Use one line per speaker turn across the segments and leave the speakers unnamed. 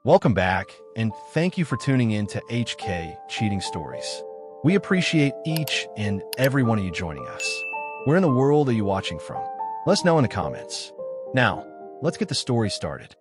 Welcome back, and thank you for tuning in to HK Cheating Stories. We appreciate each and every one of you joining us. Where in the world are you watching from? Let us know in the comments. Now, let's get the story started.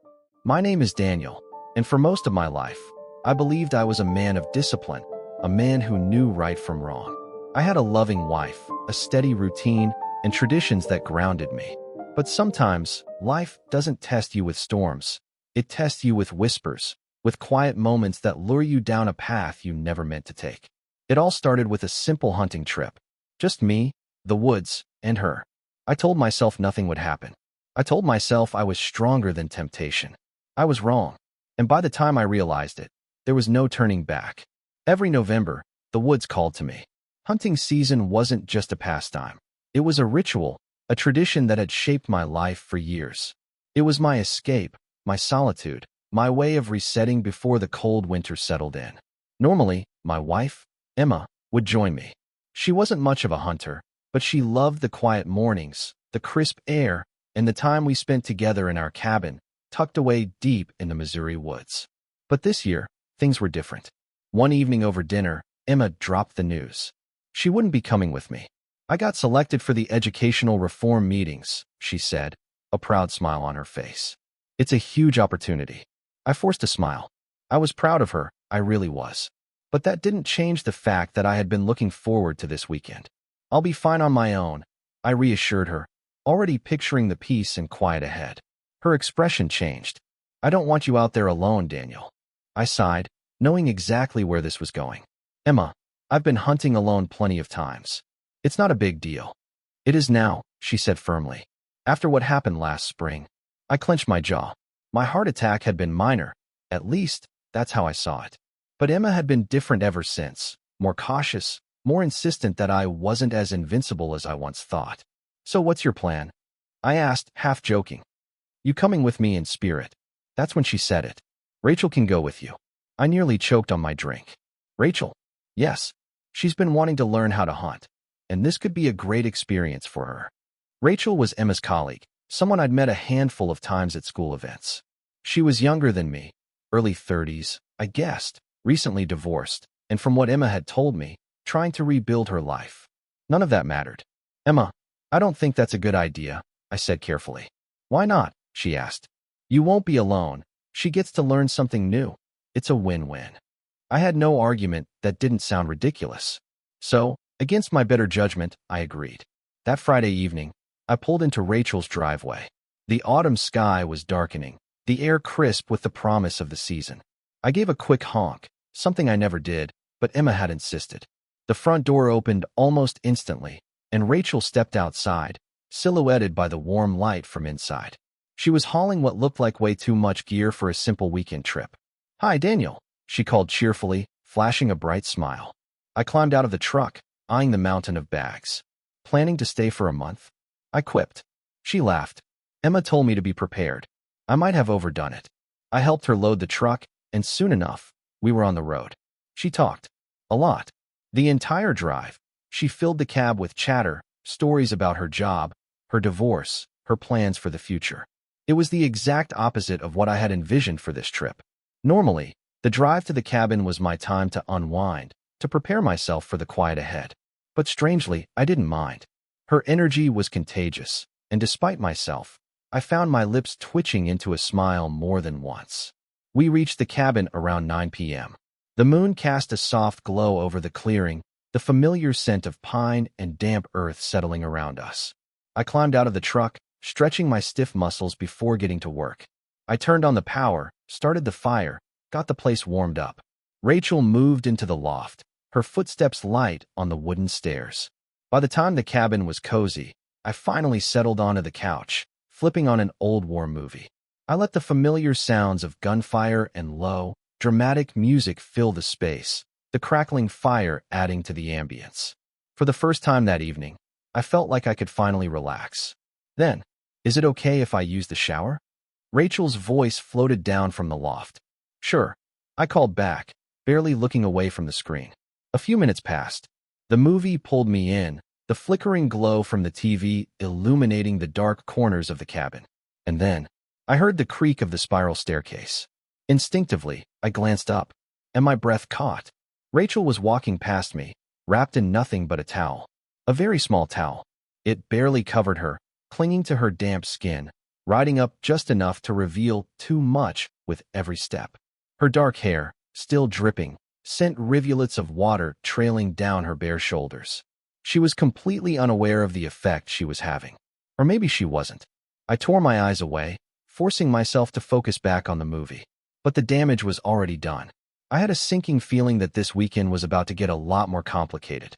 My name is Daniel, and for most of my life, I believed I was a man of discipline, a man who knew right from wrong. I had a loving wife, a steady routine, and traditions that grounded me. But sometimes, life doesn't test you with storms. It tests you with whispers, with quiet moments that lure you down a path you never meant to take. It all started with a simple hunting trip. Just me, the woods, and her. I told myself nothing would happen. I told myself I was stronger than temptation. I was wrong. And by the time I realized it, there was no turning back. Every November, the woods called to me. Hunting season wasn't just a pastime. It was a ritual, a tradition that had shaped my life for years. It was my escape, my solitude, my way of resetting before the cold winter settled in. Normally, my wife, Emma, would join me. She wasn't much of a hunter, but she loved the quiet mornings, the crisp air, and the time we spent together in our cabin, tucked away deep in the Missouri woods. But this year, things were different. One evening over dinner, Emma dropped the news. She wouldn't be coming with me. I got selected for the educational reform meetings, she said, a proud smile on her face. It's a huge opportunity. I forced a smile. I was proud of her, I really was. But that didn't change the fact that I had been looking forward to this weekend. I'll be fine on my own, I reassured her, already picturing the peace and quiet ahead. Her expression changed. I don't want you out there alone, Daniel. I sighed, knowing exactly where this was going. Emma, I've been hunting alone plenty of times. It's not a big deal. It is now, she said firmly. After what happened last spring, I clenched my jaw. My heart attack had been minor. At least, that's how I saw it. But Emma had been different ever since, more cautious, more insistent that I wasn't as invincible as I once thought. So what's your plan? I asked, half joking. You coming with me in spirit? That's when she said it. Rachel can go with you. I nearly choked on my drink. Rachel? Yes. She's been wanting to learn how to hunt, and this could be a great experience for her. Rachel was Emma's colleague, someone I'd met a handful of times at school events. She was younger than me, early 30s, I guessed, recently divorced, and from what Emma had told me, trying to rebuild her life. None of that mattered. Emma, I don't think that's a good idea, I said carefully. Why not? She asked. You won't be alone. She gets to learn something new. It's a win-win. I had no argument that didn't sound ridiculous. So, against my better judgment, I agreed. That Friday evening, I pulled into Rachel's driveway. The autumn sky was darkening, the air crisp with the promise of the season. I gave a quick honk, something I never did, but Emma had insisted. The front door opened almost instantly, and Rachel stepped outside, silhouetted by the warm light from inside. She was hauling what looked like way too much gear for a simple weekend trip. Hi, Daniel, she called cheerfully, flashing a bright smile. I climbed out of the truck, eyeing the mountain of bags. Planning to stay for a month? I quipped. She laughed. Emma told me to be prepared. I might have overdone it. I helped her load the truck, and soon enough, we were on the road. She talked. A lot. The entire drive. She filled the cab with chatter, stories about her job, her divorce, her plans for the future. It was the exact opposite of what I had envisioned for this trip. Normally, the drive to the cabin was my time to unwind, to prepare myself for the quiet ahead. But strangely, I didn't mind. Her energy was contagious, and despite myself, I found my lips twitching into a smile more than once. We reached the cabin around 9 p.m. The moon cast a soft glow over the clearing, the familiar scent of pine and damp earth settling around us. I climbed out of the truck, stretching my stiff muscles before getting to work. I turned on the power, started the fire, got the place warmed up. Rachel moved into the loft, her footsteps light on the wooden stairs. By the time the cabin was cozy, I finally settled onto the couch, flipping on an old war movie. I let the familiar sounds of gunfire and low, dramatic music fill the space, the crackling fire adding to the ambience. For the first time that evening, I felt like I could finally relax. Then, is it okay if I use the shower? Rachel's voice floated down from the loft. Sure, I called back, barely looking away from the screen. A few minutes passed. The movie pulled me in, the flickering glow from the TV illuminating the dark corners of the cabin. And then, I heard the creak of the spiral staircase. Instinctively, I glanced up, and my breath caught. Rachel was walking past me, wrapped in nothing but a towel. A very small towel. It barely covered her, clinging to her damp skin, riding up just enough to reveal too much with every step. Her dark hair, still dripping, sent rivulets of water trailing down her bare shoulders. She was completely unaware of the effect she was having. Or maybe she wasn't. I tore my eyes away, forcing myself to focus back on the movie. But the damage was already done. I had a sinking feeling that this weekend was about to get a lot more complicated.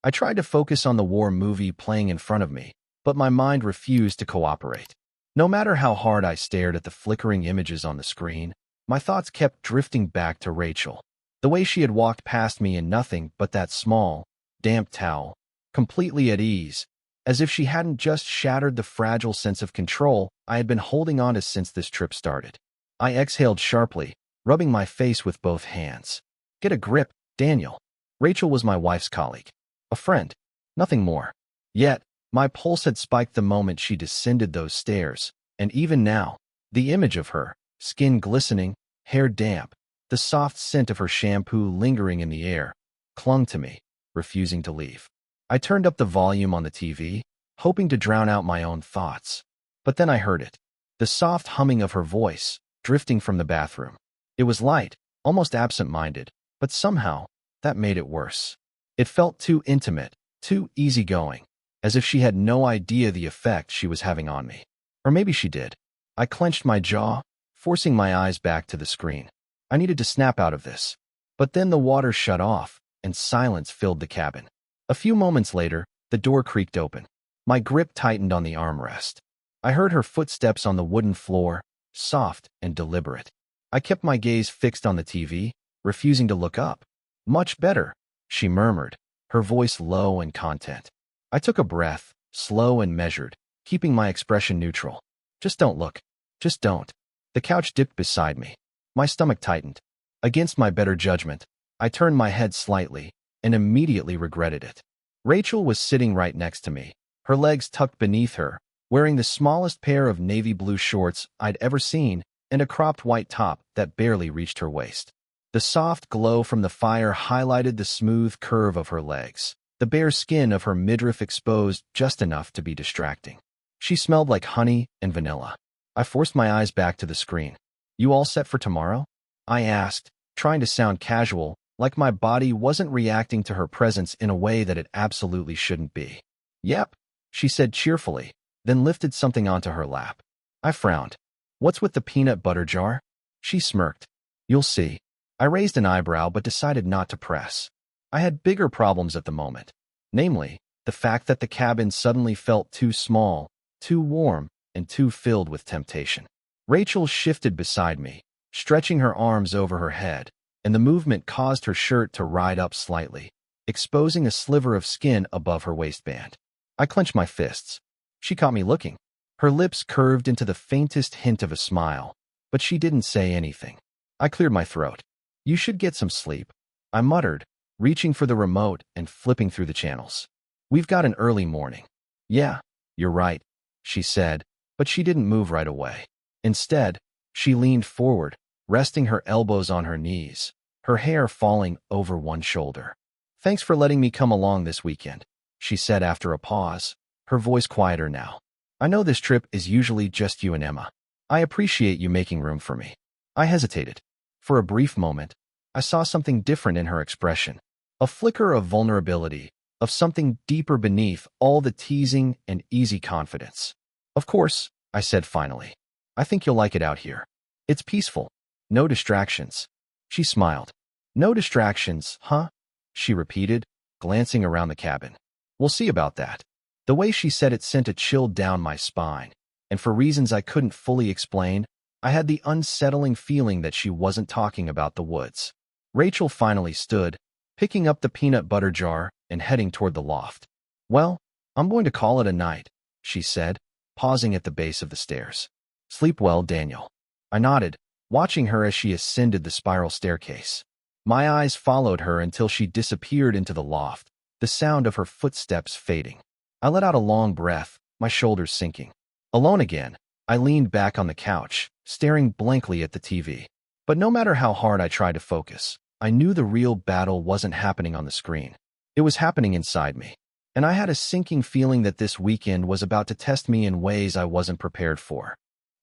I tried to focus on the war movie playing in front of me, but my mind refused to cooperate. No matter how hard I stared at the flickering images on the screen, my thoughts kept drifting back to Rachel. The way she had walked past me in nothing but that small, damp towel, completely at ease, as if she hadn't just shattered the fragile sense of control I had been holding on to since this trip started. I exhaled sharply, rubbing my face with both hands. Get a grip, Daniel. Rachel was my wife's colleague. A friend. Nothing more. Yet, my pulse had spiked the moment she descended those stairs, and even now, the image of her, skin glistening, hair damp, the soft scent of her shampoo lingering in the air, clung to me, refusing to leave. I turned up the volume on the TV, hoping to drown out my own thoughts. But then I heard it. The soft humming of her voice, drifting from the bathroom. It was light, almost absent-minded, but somehow, that made it worse. It felt too intimate, too easygoing, as if she had no idea the effect she was having on me. Or maybe she did. I clenched my jaw, forcing my eyes back to the screen. I needed to snap out of this. But then the water shut off, and silence filled the cabin. A few moments later, the door creaked open. My grip tightened on the armrest. I heard her footsteps on the wooden floor, soft and deliberate. I kept my gaze fixed on the TV, refusing to look up. Much better, she murmured, her voice low and content. I took a breath, slow and measured, keeping my expression neutral. Just don't look. Just don't. The couch dipped beside me. My stomach tightened. Against my better judgment, I turned my head slightly and immediately regretted it. Rachel was sitting right next to me, her legs tucked beneath her, wearing the smallest pair of navy blue shorts I'd ever seen and a cropped white top that barely reached her waist. The soft glow from the fire highlighted the smooth curve of her legs, the bare skin of her midriff exposed just enough to be distracting. She smelled like honey and vanilla. I forced my eyes back to the screen. You all set for tomorrow? I asked, trying to sound casual, like my body wasn't reacting to her presence in a way that it absolutely shouldn't be. Yep, she said cheerfully, then lifted something onto her lap. I frowned. What's with the peanut butter jar? She smirked. You'll see. I raised an eyebrow but decided not to press. I had bigger problems at the moment. Namely, the fact that the cabin suddenly felt too small, too warm, and too filled with temptation. Rachel shifted beside me, stretching her arms over her head, and the movement caused her shirt to ride up slightly, exposing a sliver of skin above her waistband. I clenched my fists. She caught me looking. Her lips curved into the faintest hint of a smile, but she didn't say anything. I cleared my throat. You should get some sleep, I muttered, reaching for the remote and flipping through the channels. We've got an early morning. Yeah, you're right, she said, but she didn't move right away. Instead, she leaned forward, resting her elbows on her knees, her hair falling over one shoulder. Thanks for letting me come along this weekend, she said after a pause, her voice quieter now. I know this trip is usually just you and Emma. I appreciate you making room for me. I hesitated. For a brief moment, I saw something different in her expression. A flicker of vulnerability, of something deeper beneath all the teasing and easy confidence. Of course, I said finally. I think you'll like it out here. It's peaceful. No distractions. She smiled. No distractions, huh? She repeated, glancing around the cabin. We'll see about that. The way she said it sent a chill down my spine, and for reasons I couldn't fully explain, I had the unsettling feeling that she wasn't talking about the woods. Rachel finally stood, picking up the peanut butter jar and heading toward the loft. Well, I'm going to call it a night, she said, pausing at the base of the stairs. Sleep well, Daniel. I nodded, watching her as she ascended the spiral staircase. My eyes followed her until she disappeared into the loft, the sound of her footsteps fading. I let out a long breath, my shoulders sinking. Alone again, I leaned back on the couch, staring blankly at the TV. But no matter how hard I tried to focus, I knew the real battle wasn't happening on the screen. It was happening inside me. And I had a sinking feeling that this weekend was about to test me in ways I wasn't prepared for.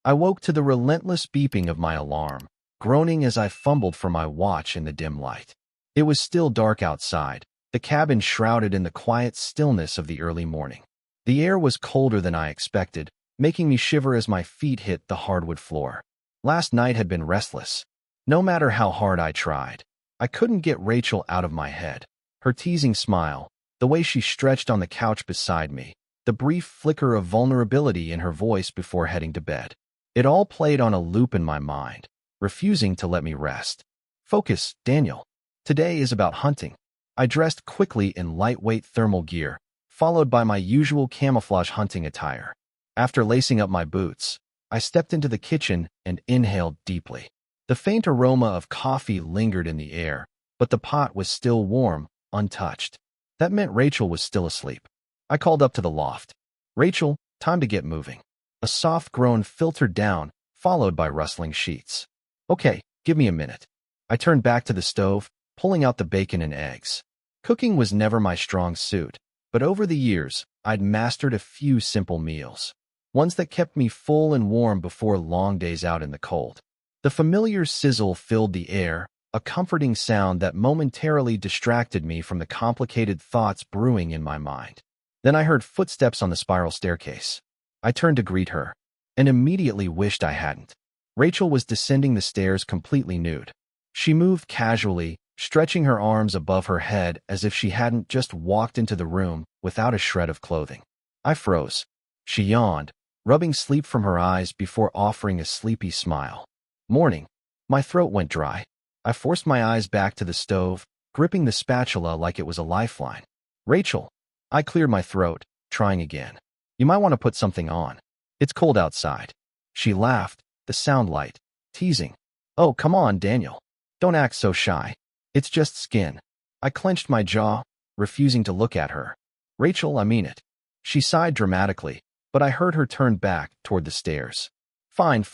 I woke to the relentless beeping of my alarm, groaning as I fumbled for my watch in the dim light. It was still dark outside, the cabin shrouded in the quiet stillness of the early morning. The air was colder than I expected, making me shiver as my feet hit the hardwood floor. Last night had been restless. No matter how hard I tried, I couldn't get Rachel out of my head. Her teasing smile, the way she stretched on the couch beside me, the brief flicker of vulnerability in her voice before heading to bed. It all played on a loop in my mind, refusing to let me rest. Focus, Daniel. Today is about hunting. I dressed quickly in lightweight thermal gear, followed by my usual camouflage hunting attire. After lacing up my boots, I stepped into the kitchen and inhaled deeply. The faint aroma of coffee lingered in the air, but the pot was still warm, untouched. That meant Rachel was still asleep. I called up to the loft. "Rachel, time to get moving." A soft groan filtered down, followed by rustling sheets. "Okay, give me a minute." I turned back to the stove, pulling out the bacon and eggs. Cooking was never my strong suit, but over the years, I'd mastered a few simple meals. Ones that kept me full and warm before long days out in the cold. The familiar sizzle filled the air, a comforting sound that momentarily distracted me from the complicated thoughts brewing in my mind. Then I heard footsteps on the spiral staircase. I turned to greet her, and immediately wished I hadn't. Rachel was descending the stairs completely nude. She moved casually, stretching her arms above her head as if she hadn't just walked into the room without a shred of clothing. I froze. She yawned, rubbing sleep from her eyes before offering a sleepy smile. "Morning." My throat went dry. I forced my eyes back to the stove, gripping the spatula like it was a lifeline. "Rachel." I cleared my throat, trying again. "You might want to put something on. It's cold outside." She laughed, the sound light, teasing. "Oh, come on, Daniel. Don't act so shy. It's just skin." I clenched my jaw, refusing to look at her. "Rachel, I mean it." She sighed dramatically, but I heard her turn back toward the stairs. Fine.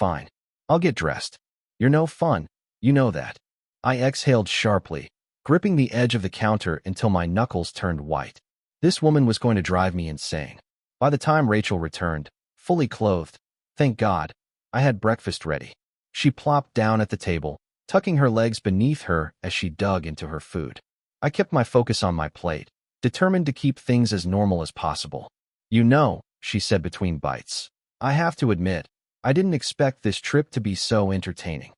I'll get dressed. You're no fun, you know that." I exhaled sharply, gripping the edge of the counter until my knuckles turned white. This woman was going to drive me insane. By the time Rachel returned, fully clothed, thank God, I had breakfast ready. She plopped down at the table, tucking her legs beneath her as she dug into her food. I kept my focus on my plate, determined to keep things as normal as possible. "You know," she said between bites, "I have to admit, I didn't expect this trip to be so entertaining."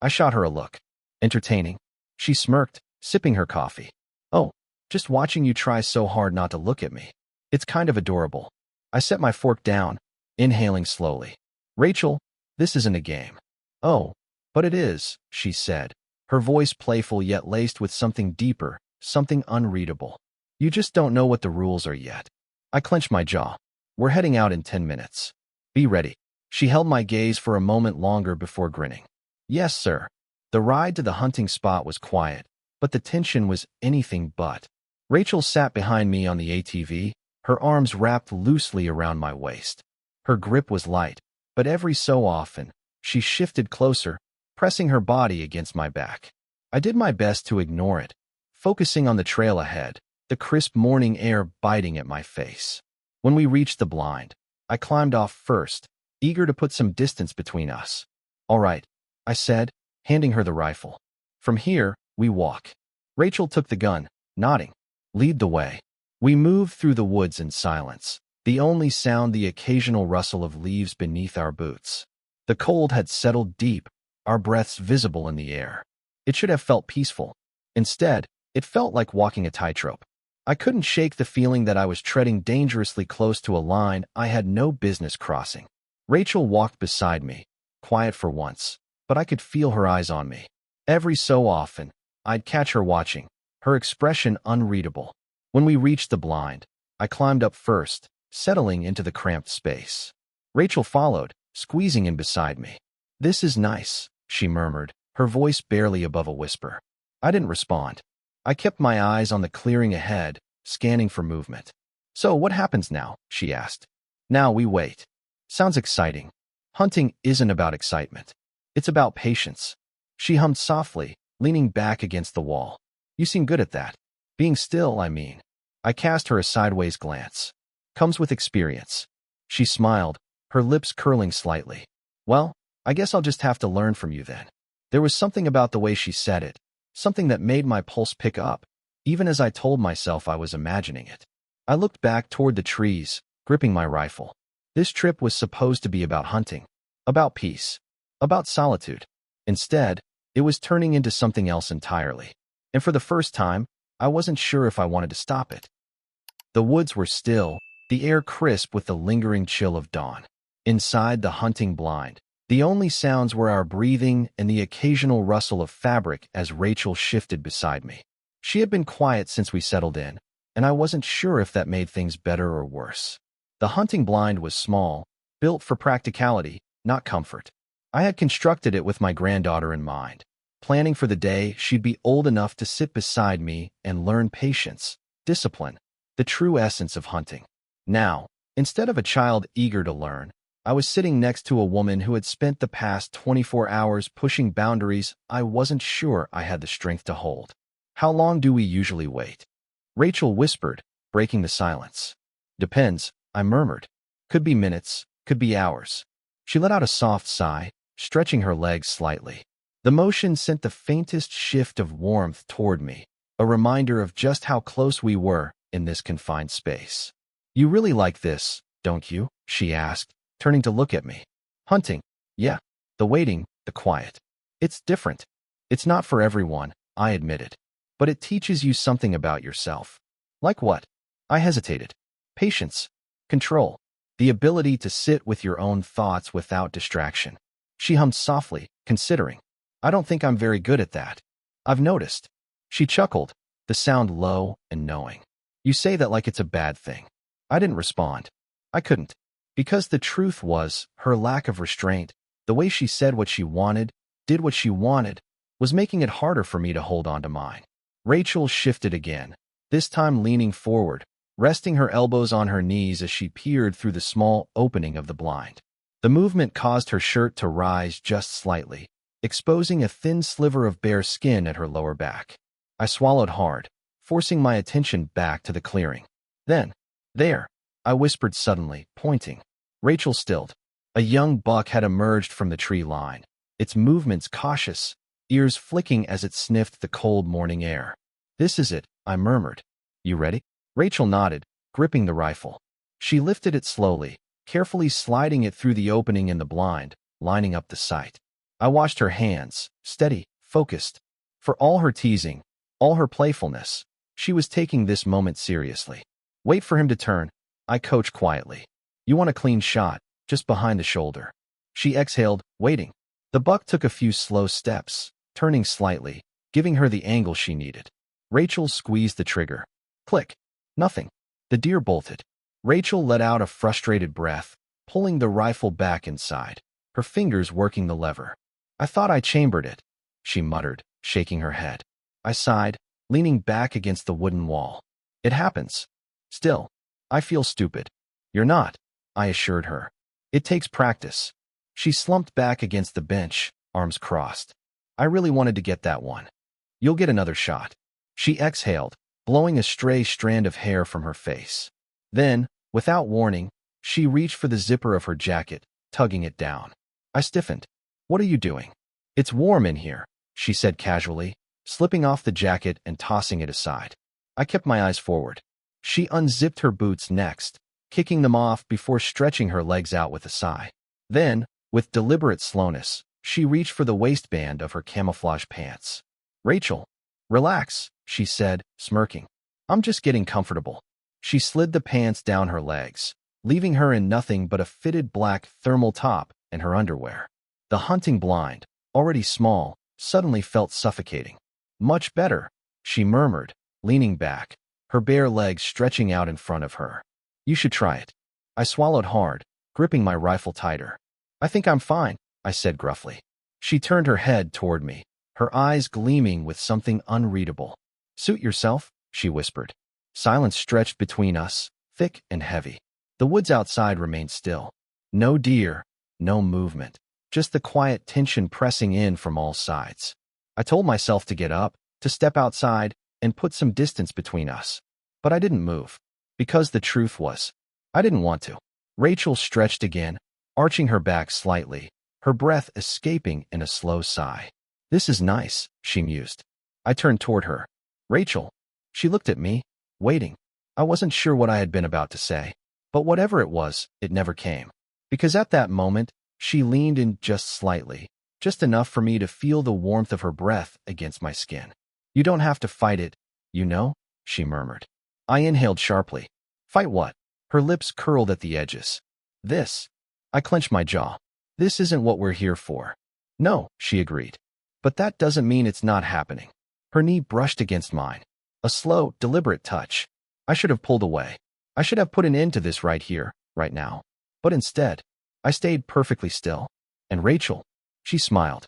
I shot her a look. "Entertaining?" She smirked, sipping her coffee. "Oh, just watching you try so hard not to look at me. It's kind of adorable." I set my fork down, inhaling slowly. "Rachel, this isn't a game." "Oh, but it is," she said, her voice playful yet laced with something deeper, something unreadable. "You just don't know what the rules are yet." I clenched my jaw. "We're heading out in 10 minutes. Be ready." She held my gaze for a moment longer before grinning. "Yes, sir." The ride to the hunting spot was quiet, but the tension was anything but. Rachel sat behind me on the ATV, her arms wrapped loosely around my waist. Her grip was light, but every so often, she shifted closer, pressing her body against my back. I did my best to ignore it, focusing on the trail ahead, the crisp morning air biting at my face. When we reached the blind, I climbed off first, eager to put some distance between us. "All right," I said, handing her the rifle. "From here, we walk." Rachel took the gun, nodding. "Lead the way." We moved through the woods in silence, the only sound the occasional rustle of leaves beneath our boots. The cold had settled deep, our breaths visible in the air. It should have felt peaceful. Instead, it felt like walking a tightrope. I couldn't shake the feeling that I was treading dangerously close to a line I had no business crossing. Rachel walked beside me, quiet for once, but I could feel her eyes on me. Every so often, I'd catch her watching, her expression unreadable. When we reached the blind, I climbed up first, settling into the cramped space. Rachel followed, squeezing in beside me. "This is nice," she murmured, her voice barely above a whisper. I didn't respond. I kept my eyes on the clearing ahead, scanning for movement. "So what happens now?" she asked. "Now we wait." Sounds exciting. Hunting isn't about excitement. It's about patience. She hummed softly, leaning back against the wall. You seem good at that. Being still, I mean. I cast her a sideways glance. Comes with experience. She smiled, her lips curling slightly. Well, I guess I'll just have to learn from you then. There was something about the way she said it, something that made my pulse pick up, even as I told myself I was imagining it. I looked back toward the trees, gripping my rifle. This trip was supposed to be about hunting, about peace, about solitude. Instead, it was turning into something else entirely. And for the first time, I wasn't sure if I wanted to stop it. The woods were still, the air crisp with the lingering chill of dawn. Inside the hunting blind, the only sounds were our breathing and the occasional rustle of fabric as Rachel shifted beside me. She had been quiet since we settled in, and I wasn't sure if that made things better or worse. The hunting blind was small, built for practicality, not comfort. I had constructed it with my granddaughter in mind, planning for the day she'd be old enough to sit beside me and learn patience, discipline, the true essence of hunting. Now, instead of a child eager to learn, I was sitting next to a woman who had spent the past 24 hours pushing boundaries I wasn't sure I had the strength to hold. How long do we usually wait? Rachel whispered, breaking the silence. Depends, I murmured. Could be minutes, could be hours. She let out a soft sigh, stretching her legs slightly. The motion sent the faintest shift of warmth toward me, a reminder of just how close we were in this confined space. You really like this, don't you? She asked, turning to look at me. Hunting, yeah. The waiting, the quiet. It's different. It's not for everyone, I admitted. But it teaches you something about yourself. Like what? I hesitated. Patience. Control. The ability to sit with your own thoughts without distraction. She hummed softly, considering. I don't think I'm very good at that. I've noticed. She chuckled, the sound low and knowing. You say that like it's a bad thing. I didn't respond. I couldn't. Because the truth was, her lack of restraint, the way she said what she wanted, did what she wanted, was making it harder for me to hold on to mine. Rachel shifted again, this time leaning forward, resting her elbows on her knees as she peered through the small opening of the blind. The movement caused her shirt to rise just slightly, exposing a thin sliver of bare skin at her lower back. I swallowed hard, forcing my attention back to the clearing. Then, there, I whispered suddenly, pointing. Rachel stilled. A young buck had emerged from the tree line, its movements cautious, ears flicking as it sniffed the cold morning air. This is it, I murmured. You ready? Rachel nodded, gripping the rifle. She lifted it slowly, carefully sliding it through the opening in the blind, lining up the sight. I watched her hands, steady, focused. For all her teasing, all her playfulness, she was taking this moment seriously. Wait for him to turn, I coached quietly. You want a clean shot, just behind the shoulder. She exhaled, waiting. The buck took a few slow steps, turning slightly, giving her the angle she needed. Rachel squeezed the trigger. Click. Nothing. The deer bolted. Rachel let out a frustrated breath, pulling the rifle back inside, her fingers working the lever. I thought I chambered it, she muttered, shaking her head. I sighed, leaning back against the wooden wall. It happens. Still, I feel stupid. You're not, I assured her. It takes practice. She slumped back against the bench, arms crossed. I really wanted to get that one. You'll get another shot. She exhaled, blowing a stray strand of hair from her face. Then, without warning, she reached for the zipper of her jacket, tugging it down. I stiffened. What are you doing? It's warm in here, she said casually, slipping off the jacket and tossing it aside. I kept my eyes forward. She unzipped her boots next, kicking them off before stretching her legs out with a sigh. Then, with deliberate slowness, she reached for the waistband of her camouflage pants. Rachel, relax, she said, smirking. I'm just getting comfortable. She slid the pants down her legs, leaving her in nothing but a fitted black thermal top and her underwear. The hunting blind, already small, suddenly felt suffocating. Much better, she murmured, leaning back, her bare legs stretching out in front of her. You should try it. I swallowed hard, gripping my rifle tighter. I think I'm fine, I said gruffly. She turned her head toward me, her eyes gleaming with something unreadable. Suit yourself, she whispered. Silence stretched between us, thick and heavy. The woods outside remained still. No deer, no movement, just the quiet tension pressing in from all sides. I told myself to get up, to step outside, and put some distance between us. But I didn't move. Because the truth was, I didn't want to. Rachel stretched again, arching her back slightly, her breath escaping in a slow sigh. "This is nice," she mused. I turned toward her. "Rachel." She looked at me, waiting. I wasn't sure what I had been about to say, but whatever it was, it never came. Because at that moment, she leaned in just slightly, just enough for me to feel the warmth of her breath against my skin. "You don't have to fight it, you know," she murmured. I inhaled sharply. "Fight what?" Her lips curled at the edges. "This." I clenched my jaw. "This isn't what we're here for." "No," she agreed. "But that doesn't mean it's not happening." Her knee brushed against mine. A slow, deliberate touch. I should have pulled away. I should have put an end to this right here, right now. But instead, I stayed perfectly still. "And Rachel," she smiled.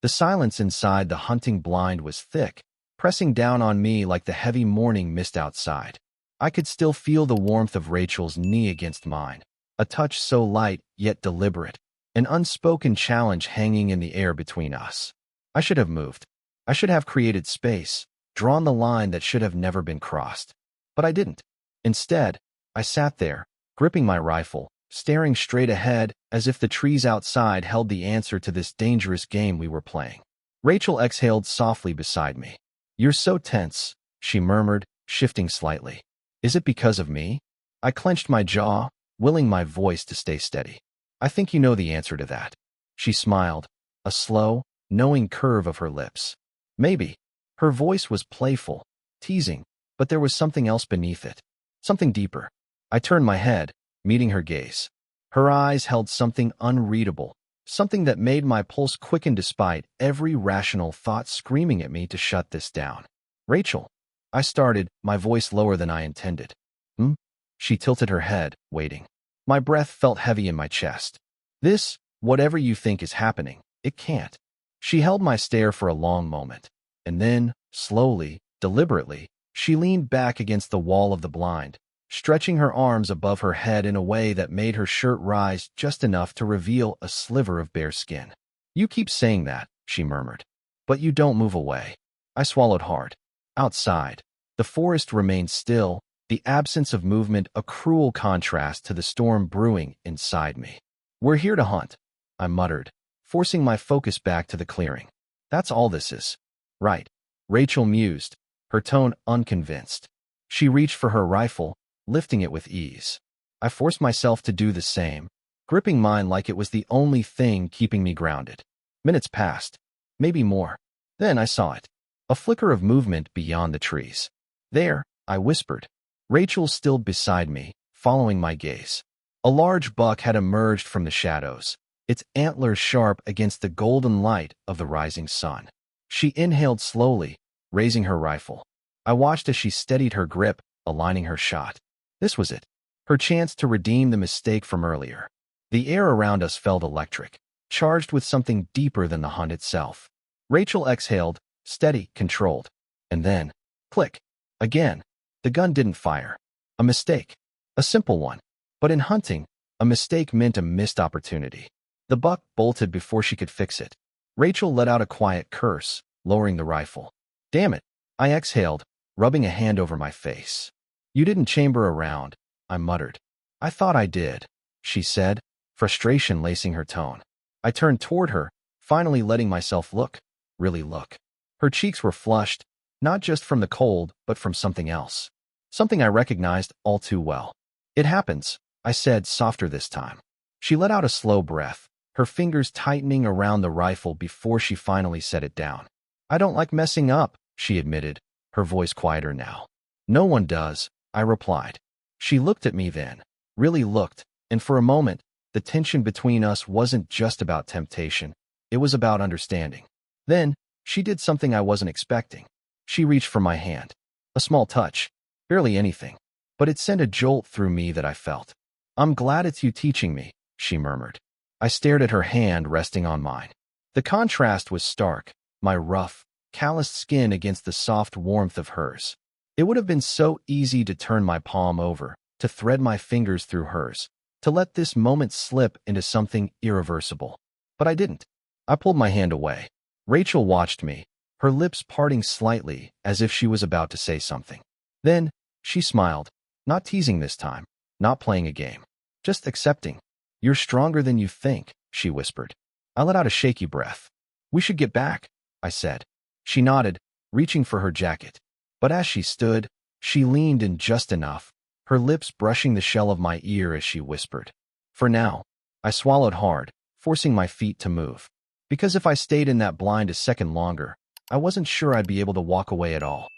The silence inside the hunting blind was thick, pressing down on me like the heavy morning mist outside. I could still feel the warmth of Rachel's knee against mine, a touch so light yet deliberate, an unspoken challenge hanging in the air between us. I should have moved. I should have created space, drawn the line that should have never been crossed. But I didn't. Instead, I sat there, gripping my rifle, staring straight ahead as if the trees outside held the answer to this dangerous game we were playing. Rachel exhaled softly beside me. "You're so tense," she murmured, shifting slightly. "Is it because of me?" I clenched my jaw, willing my voice to stay steady. "I think you know the answer to that." She smiled, a slow, knowing curve of her lips. "Maybe." Her voice was playful, teasing, but there was something else beneath it. Something deeper. I turned my head, meeting her gaze. Her eyes held something unreadable, something that made my pulse quicken despite every rational thought screaming at me to shut this down. "Rachel," I started, my voice lower than I intended. "Hmm?" She tilted her head, waiting. My breath felt heavy in my chest. "This, whatever you think is happening, it can't." She held my stare for a long moment, and then, slowly, deliberately, she leaned back against the wall of the blind, stretching her arms above her head in a way that made her shirt rise just enough to reveal a sliver of bare skin. "You keep saying that," she murmured, "but you don't move away." I swallowed hard. Outside, the forest remained still, the absence of movement a cruel contrast to the storm brewing inside me. "We're here to hunt," I muttered, forcing my focus back to the clearing. "That's all this is." "Right," Rachel mused, her tone unconvinced. She reached for her rifle, lifting it with ease. I forced myself to do the same, gripping mine like it was the only thing keeping me grounded. Minutes passed, maybe more. Then I saw it. A flicker of movement beyond the trees. "There," I whispered. Rachel still beside me, following my gaze. A large buck had emerged from the shadows, its antlers sharp against the golden light of the rising sun. She inhaled slowly, raising her rifle. I watched as she steadied her grip, aligning her shot. This was it, her chance to redeem the mistake from earlier. The air around us felt electric, charged with something deeper than the hunt itself. Rachel exhaled, steady, controlled. And then, click, again. The gun didn't fire. A mistake. A simple one. But in hunting, a mistake meant a missed opportunity. The buck bolted before she could fix it. Rachel let out a quiet curse, lowering the rifle. "Damn it," I exhaled, rubbing a hand over my face. "You didn't chamber around," I muttered. "I thought I did," she said, frustration lacing her tone. I turned toward her, finally letting myself look, really look. Her cheeks were flushed, not just from the cold, but from something else. Something I recognized all too well. "It happens," I said, softer this time. She let out a slow breath, her fingers tightening around the rifle before she finally set it down. "I don't like messing up," she admitted, her voice quieter now. "No one does," I replied. She looked at me then, really looked, and for a moment, the tension between us wasn't just about temptation, it was about understanding. Then, she did something I wasn't expecting. She reached for my hand. A small touch, barely anything, but it sent a jolt through me that I felt. "I'm glad it's you teaching me," she murmured. I stared at her hand resting on mine. The contrast was stark, my rough, calloused skin against the soft warmth of hers. It would have been so easy to turn my palm over, to thread my fingers through hers, to let this moment slip into something irreversible. But I didn't. I pulled my hand away. Rachel watched me, her lips parting slightly as if she was about to say something. Then, she smiled, not teasing this time, not playing a game, just accepting. "You're stronger than you think," she whispered. I let out a shaky breath. "We should get back," I said. She nodded, reaching for her jacket. But as she stood, she leaned in just enough, her lips brushing the shell of my ear as she whispered, "For now." I swallowed hard, forcing my feet to move. Because if I stayed in that blind a second longer, I wasn't sure I'd be able to walk away at all.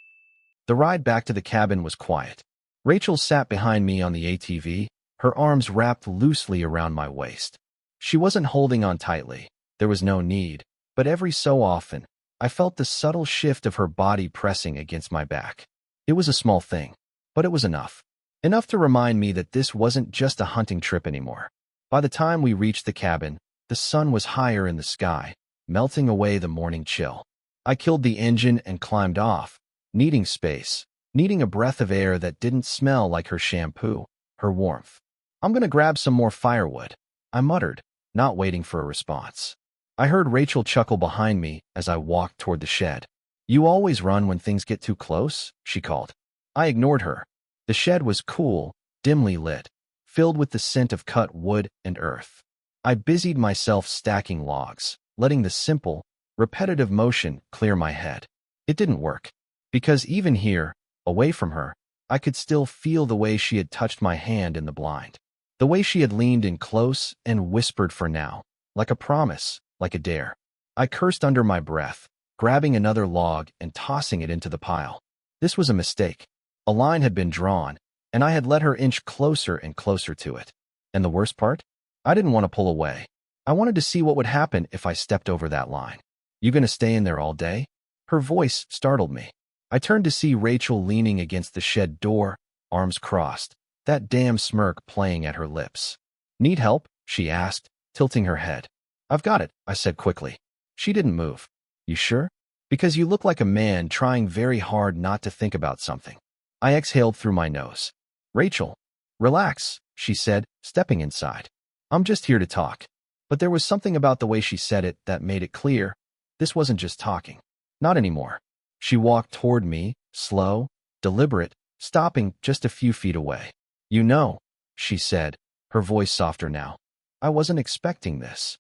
The ride back to the cabin was quiet. Rachel sat behind me on the ATV, her arms wrapped loosely around my waist. She wasn't holding on tightly. There was no need, but every so often, I felt the subtle shift of her body pressing against my back. It was a small thing, but it was enough. Enough to remind me that this wasn't just a hunting trip anymore. By the time we reached the cabin, the sun was higher in the sky, melting away the morning chill. I killed the engine and climbed off, needing space, needing a breath of air that didn't smell like her shampoo, her warmth. "I'm gonna grab some more firewood," I muttered, not waiting for a response. I heard Rachel chuckle behind me as I walked toward the shed. "You always run when things get too close," she called. I ignored her. The shed was cool, dimly lit, filled with the scent of cut wood and earth. I busied myself stacking logs, letting the simple, repetitive motion clear my head. It didn't work, because even here, away from her, I could still feel the way she had touched my hand in the blind. The way she had leaned in close and whispered for now, like a promise, like a dare. I cursed under my breath, grabbing another log and tossing it into the pile. This was a mistake. A line had been drawn, and I had let her inch closer and closer to it. And the worst part? I didn't want to pull away. I wanted to see what would happen if I stepped over that line. "You gonna stay in there all day?" Her voice startled me. I turned to see Rachel leaning against the shed door, arms crossed, that damn smirk playing at her lips. "Need help?" she asked, tilting her head. "I've got it," I said quickly. She didn't move. "You sure? Because you look like a man trying very hard not to think about something." I exhaled through my nose. "Rachel, relax," she said, stepping inside. "I'm just here to talk." But there was something about the way she said it that made it clear this wasn't just talking. Not anymore. She walked toward me, slow, deliberate, stopping just a few feet away. "You know," she said, her voice softer now. "I wasn't expecting this."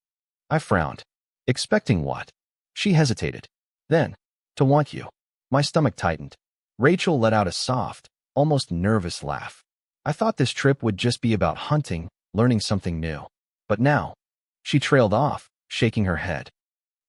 I frowned. "Expecting what?" She hesitated. "Then, to want you." My stomach tightened. Rachel let out a soft, almost nervous laugh. I thought this trip would just be about hunting, learning something new. But now, she trailed off, shaking her head.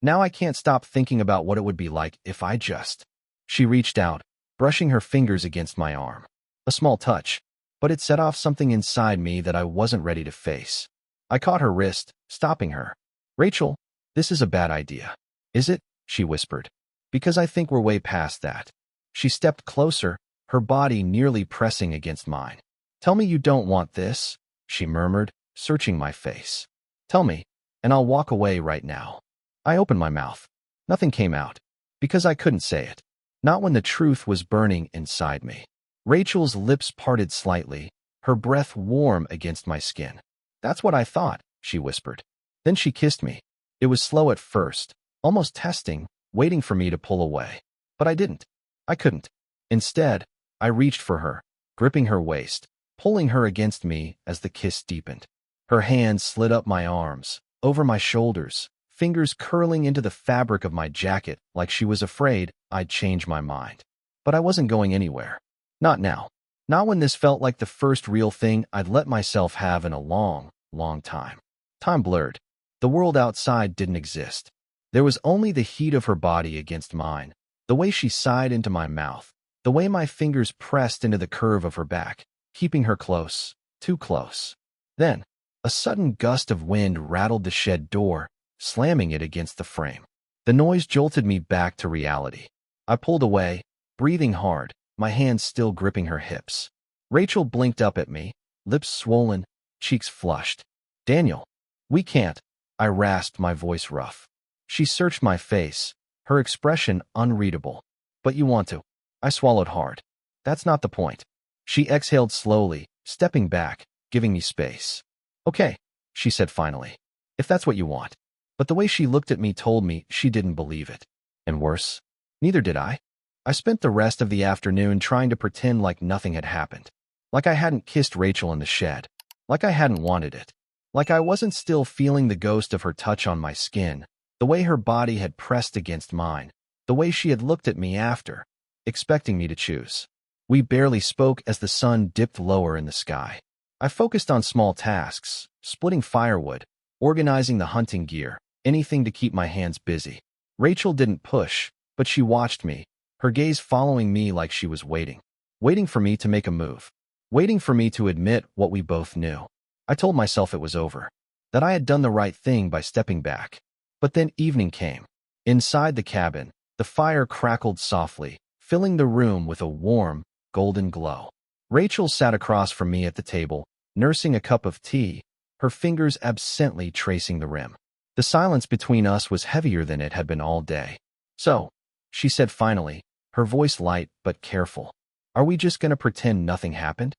"Now I can't stop thinking about what it would be like if I just..." She reached out, brushing her fingers against my arm. A small touch, but it set off something inside me that I wasn't ready to face. I caught her wrist, stopping her. "Rachel, this is a bad idea." "Is it?" she whispered. "Because I think we're way past that." She stepped closer, her body nearly pressing against mine. "Tell me you don't want this," she murmured, searching my face. "Tell me, and I'll walk away right now." I opened my mouth. Nothing came out, because I couldn't say it. Not when the truth was burning inside me. Rachel's lips parted slightly, her breath warm against my skin. "That's what I thought," she whispered. Then she kissed me. It was slow at first, almost testing, waiting for me to pull away. But I didn't. I couldn't. Instead, I reached for her, gripping her waist, pulling her against me as the kiss deepened. Her hands slid up my arms, over my shoulders, fingers curling into the fabric of my jacket like she was afraid I'd change my mind. But I wasn't going anywhere. Not now. Not when this felt like the first real thing I'd let myself have in a long, long time. Time blurred. The world outside didn't exist. There was only the heat of her body against mine, the way she sighed into my mouth, the way my fingers pressed into the curve of her back, keeping her close, too close. Then, a sudden gust of wind rattled the shed door, slamming it against the frame. The noise jolted me back to reality. I pulled away, breathing hard, my hands still gripping her hips. Rachel blinked up at me, lips swollen, cheeks flushed. "Daniel, we can't," I rasped, my voice rough. She searched my face, her expression unreadable. "But you want to." I swallowed hard. "That's not the point." She exhaled slowly, stepping back, giving me space. "Okay," she said finally. "If that's what you want." But the way she looked at me told me she didn't believe it. And worse, neither did I. I spent the rest of the afternoon trying to pretend like nothing had happened. Like I hadn't kissed Rachel in the shed. Like I hadn't wanted it. Like I wasn't still feeling the ghost of her touch on my skin, the way her body had pressed against mine, the way she had looked at me after, expecting me to choose. We barely spoke as the sun dipped lower in the sky. I focused on small tasks, splitting firewood, organizing the hunting gear, anything to keep my hands busy. Rachel didn't push, but she watched me, her gaze following me like she was waiting. Waiting for me to make a move. Waiting for me to admit what we both knew. I told myself it was over, that I had done the right thing by stepping back. But then evening came. Inside the cabin, the fire crackled softly, filling the room with a warm, golden glow. Rachel sat across from me at the table, nursing a cup of tea, her fingers absently tracing the rim. The silence between us was heavier than it had been all day. "So," she said finally, her voice light but careful, "are we just going to pretend nothing happened?"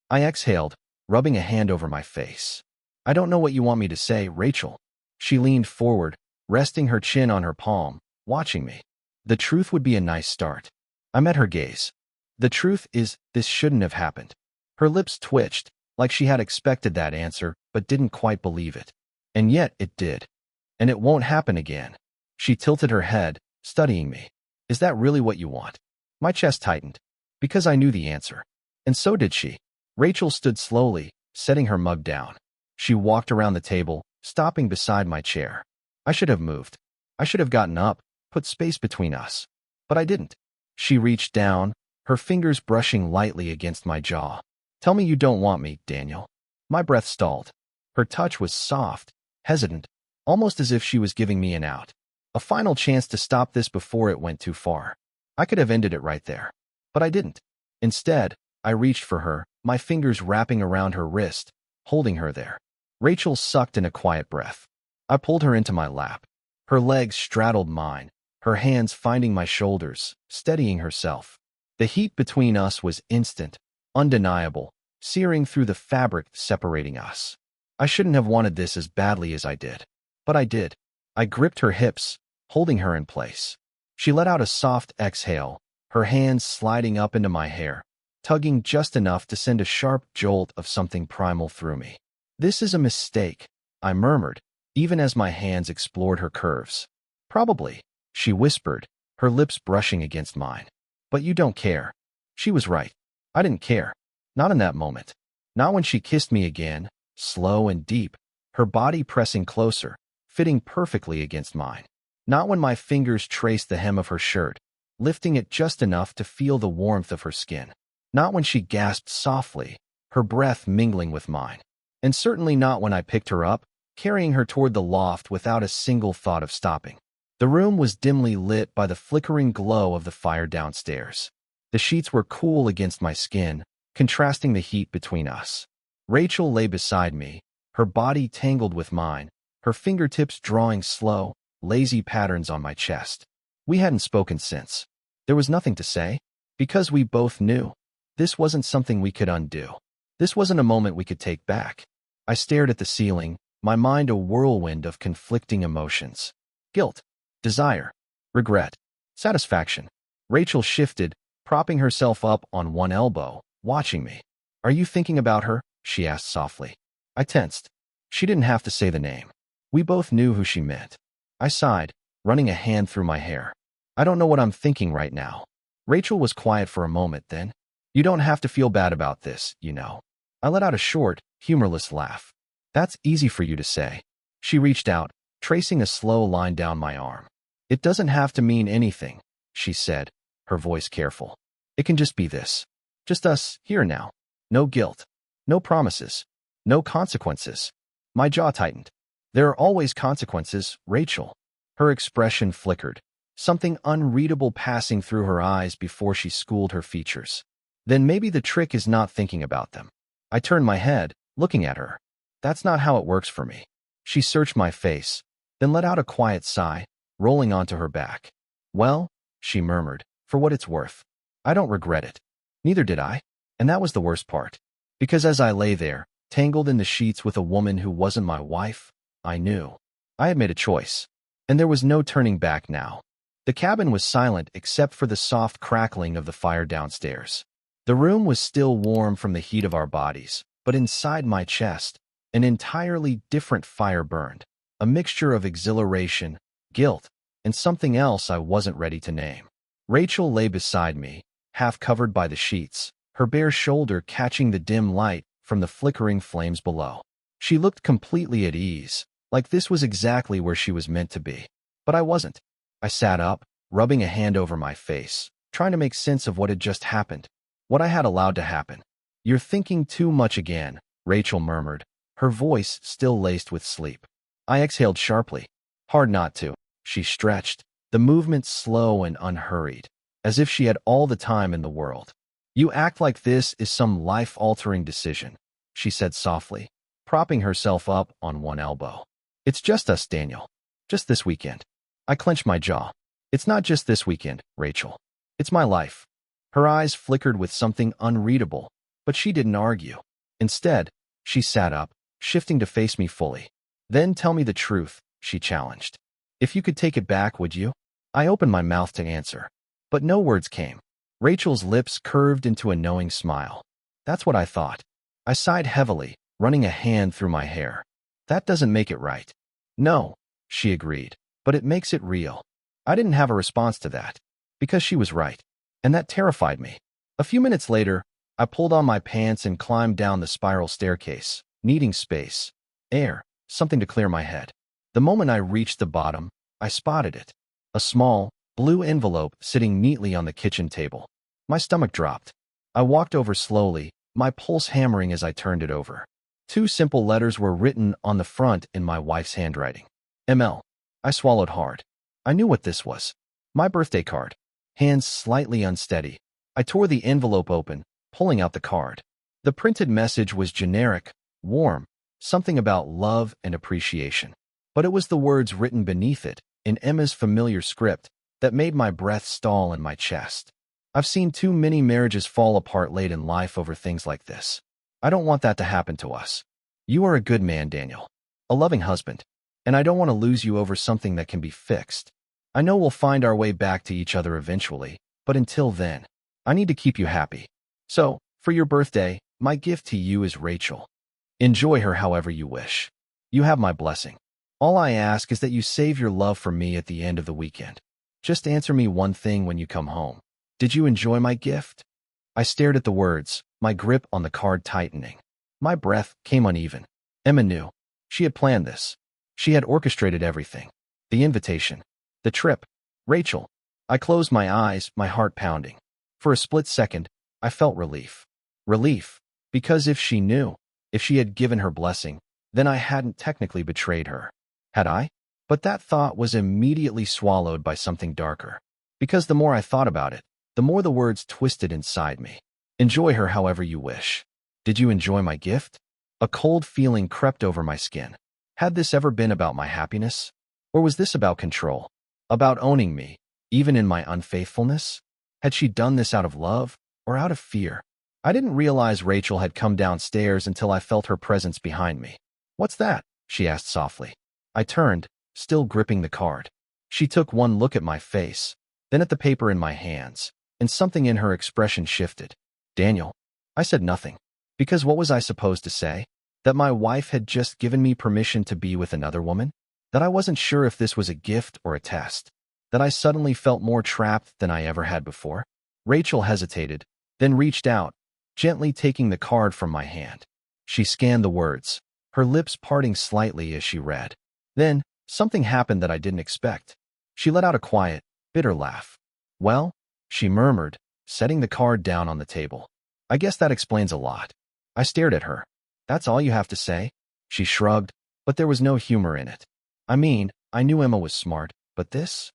I exhaled, rubbing a hand over my face. "I don't know what you want me to say, Rachel." She leaned forward, resting her chin on her palm, watching me. "The truth would be a nice start." I met her gaze. "The truth is, this shouldn't have happened." Her lips twitched, like she had expected that answer, but didn't quite believe it. And yet it did. "And it won't happen again." She tilted her head, studying me. "Is that really what you want?" My chest tightened, because I knew the answer. And so did she. Rachel stood slowly, setting her mug down. She walked around the table, stopping beside my chair. I should have moved. I should have gotten up, put space between us. But I didn't. She reached down, her fingers brushing lightly against my jaw. "Tell me you don't want me, Daniel." My breath stalled. Her touch was soft, hesitant, almost as if she was giving me an out. A final chance to stop this before it went too far. I could have ended it right there. But I didn't. Instead, I reached for her, my fingers wrapping around her wrist, holding her there. Rachel sucked in a quiet breath. I pulled her into my lap. Her legs straddled mine, her hands finding my shoulders, steadying herself. The heat between us was instant, undeniable, searing through the fabric separating us. I shouldn't have wanted this as badly as I did. But I did. I gripped her hips, holding her in place. She let out a soft exhale, her hands sliding up into my hair, tugging just enough to send a sharp jolt of something primal through me. "This is a mistake," I murmured, even as my hands explored her curves. "Probably," she whispered, her lips brushing against mine. "But you don't care." She was right. I didn't care. Not in that moment. Not when she kissed me again, slow and deep, her body pressing closer, fitting perfectly against mine. Not when my fingers traced the hem of her shirt, lifting it just enough to feel the warmth of her skin. Not when she gasped softly, her breath mingling with mine. And certainly not when I picked her up, carrying her toward the loft without a single thought of stopping. The room was dimly lit by the flickering glow of the fire downstairs. The sheets were cool against my skin, contrasting the heat between us. Rachel lay beside me, her body tangled with mine, her fingertips drawing slow, lazy patterns on my chest. We hadn't spoken since. There was nothing to say, because we both knew. This wasn't something we could undo. This wasn't a moment we could take back. I stared at the ceiling, my mind a whirlwind of conflicting emotions. Guilt, desire, regret, satisfaction. Rachel shifted, propping herself up on one elbow, watching me. "Are you thinking about her?" she asked softly. I tensed. She didn't have to say the name. We both knew who she meant. I sighed, running a hand through my hair. "I don't know what I'm thinking right now." Rachel was quiet for a moment, then. "You don't have to feel bad about this, you know." I let out a short, humorless laugh. "That's easy for you to say." She reached out, tracing a slow line down my arm. "It doesn't have to mean anything," she said, her voice careful. "It can just be this. Just us, here now. No guilt. No promises. No consequences." My jaw tightened. "There are always consequences, Rachel." Her expression flickered, something unreadable passing through her eyes before she schooled her features. "Then maybe the trick is not thinking about them." I turned my head, looking at her. "That's not how it works for me." She searched my face, then let out a quiet sigh, rolling onto her back. "Well," she murmured, "for what it's worth, I don't regret it." Neither did I. And that was the worst part. Because as I lay there, tangled in the sheets with a woman who wasn't my wife, I knew. I had made a choice, and there was no turning back now. The cabin was silent except for the soft crackling of the fire downstairs. The room was still warm from the heat of our bodies, but inside my chest, an entirely different fire burned, a mixture of exhilaration, guilt, and something else I wasn't ready to name. Rachel lay beside me, half covered by the sheets, her bare shoulder catching the dim light from the flickering flames below. She looked completely at ease, like this was exactly where she was meant to be. But I wasn't. I sat up, rubbing a hand over my face, trying to make sense of what had just happened, what I had allowed to happen. "You're thinking too much again," Rachel murmured, her voice still laced with sleep. I exhaled sharply. "Hard not to." She stretched, the movement slow and unhurried, as if she had all the time in the world. "You act like this is some life-altering decision," she said softly, propping herself up on one elbow. "It's just us, Daniel. Just this weekend." I clenched my jaw. "It's not just this weekend, Rachel. It's my life." Her eyes flickered with something unreadable, but she didn't argue. Instead, she sat up, shifting to face me fully. "Then tell me the truth," she challenged. "If you could take it back, would you?" I opened my mouth to answer, but no words came. Rachel's lips curved into a knowing smile. "That's what I thought." I sighed heavily, running a hand through my hair. "That doesn't make it right." "No," she agreed, "but it makes it real." I didn't have a response to that, because she was right, and that terrified me. A few minutes later, I pulled on my pants and climbed down the spiral staircase, needing space, air, something to clear my head. The moment I reached the bottom, I spotted it. A small, blue envelope sitting neatly on the kitchen table. My stomach dropped. I walked over slowly, my pulse hammering as I turned it over. 2 simple letters were written on the front in my wife's handwriting. ML. I swallowed hard. I knew what this was. My birthday card. Hands slightly unsteady, I tore the envelope open, pulling out the card. The printed message was generic, warm, something about love and appreciation. But it was the words written beneath it, in Emma's familiar script, that made my breath stall in my chest. "I've seen too many marriages fall apart late in life over things like this. I don't want that to happen to us. You are a good man, Daniel. A loving husband. And I don't want to lose you over something that can be fixed. I know we'll find our way back to each other eventually, but until then, I need to keep you happy. So, for your birthday, my gift to you is Rachel. Enjoy her however you wish. You have my blessing. All I ask is that you save your love for me at the end of the weekend. Just answer me one thing when you come home. Did you enjoy my gift?" I stared at the words, my grip on the card tightening. My breath came uneven. Emma knew. She had planned this. She had orchestrated everything. The invitation. The trip. Rachel. I closed my eyes, my heart pounding. For a split second, I felt relief. Relief. Because if she knew, if she had given her blessing, then I hadn't technically betrayed her. Had I? But that thought was immediately swallowed by something darker. Because the more I thought about it, the more the words twisted inside me. Enjoy her however you wish. Did you enjoy my gift? A cold feeling crept over my skin. Had this ever been about my happiness? Or was this about control? About owning me, even in my unfaithfulness? Had she done this out of love, or out of fear? I didn't realize Rachel had come downstairs until I felt her presence behind me. "What's that?" she asked softly. I turned, still gripping the card. She took one look at my face, then at the paper in my hands, and something in her expression shifted. "Daniel." I said nothing. Because what was I supposed to say? That my wife had just given me permission to be with another woman? That I wasn't sure if this was a gift or a test? That I suddenly felt more trapped than I ever had before? Rachel hesitated, then reached out, gently taking the card from my hand. She scanned the words, her lips parting slightly as she read. Then, something happened that I didn't expect. She let out a quiet, bitter laugh. "Well," she murmured, setting the card down on the table. "I guess that explains a lot." I stared at her. "That's all you have to say?" She shrugged, but there was no humor in it. "I mean, I knew Emma was smart, but this?"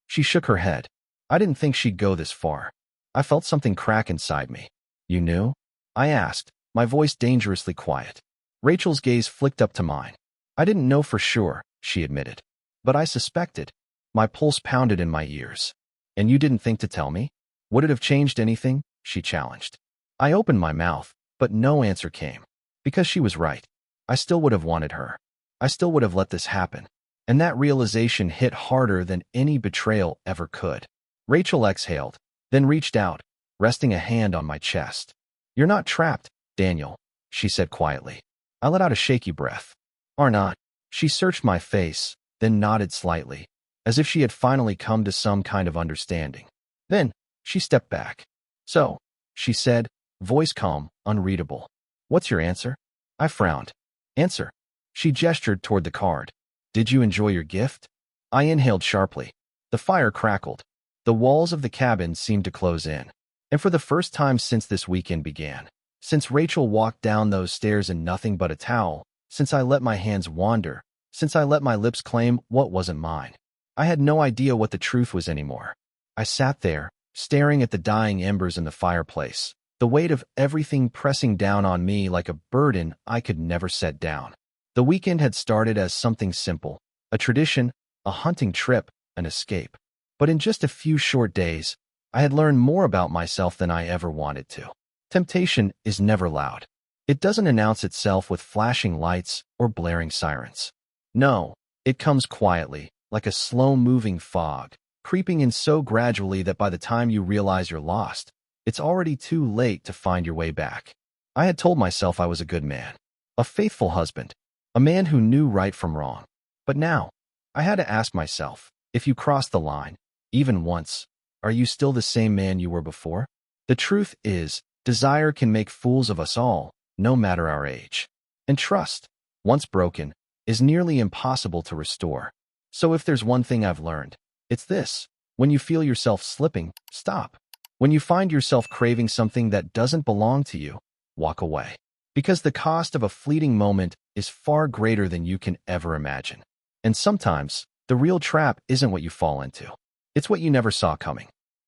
She shook her head. "I didn't think she'd go this far." I felt something crack inside me. "You knew?" I asked, my voice dangerously quiet. Rachel's gaze flicked up to mine. "I didn't know for sure," she admitted. "But I suspected." My pulse pounded in my ears. "And you didn't think to tell me? Would it have changed anything?" she challenged. I opened my mouth, but no answer came. Because she was right. I still would have wanted her. I still would have let this happen. And that realization hit harder than any betrayal ever could. Rachel exhaled, then reached out, resting a hand on my chest. "You're not trapped, Daniel," she said quietly. I let out a shaky breath. "Are not." She searched my face, then nodded slightly, as if she had finally come to some kind of understanding. Then, she stepped back. "So," she said, voice calm, unreadable. "What's your answer?" I frowned. "Answer." She gestured toward the card. "Did you enjoy your gift?" I inhaled sharply. The fire crackled. The walls of the cabin seemed to close in. And for the first time since this weekend began, since Rachel walked down those stairs in nothing but a towel, since I let my hands wander, since I let my lips claim what wasn't mine, I had no idea what the truth was anymore. I sat there, staring at the dying embers in the fireplace, the weight of everything pressing down on me like a burden I could never set down. The weekend had started as something simple, a tradition, a hunting trip, an escape. But in just a few short days, I had learned more about myself than I ever wanted to. Temptation is never loud. It doesn't announce itself with flashing lights or blaring sirens. No, it comes quietly, like a slow-moving fog, creeping in so gradually that by the time you realize you're lost, it's already too late to find your way back. I had told myself I was a good man, a faithful husband, a man who knew right from wrong. But now, I had to ask myself, if you cross the line, even once, are you still the same man you were before? The truth is, desire can make fools of us all, no matter our age. And trust, once broken, is nearly impossible to restore. So if there's one thing I've learned, it's this. When you feel yourself slipping, stop. When you find yourself craving something that doesn't belong to you, walk away. Because the cost of a fleeting moment is far greater than you can ever imagine. And sometimes, the real trap isn't what you fall into. It's what you never saw coming.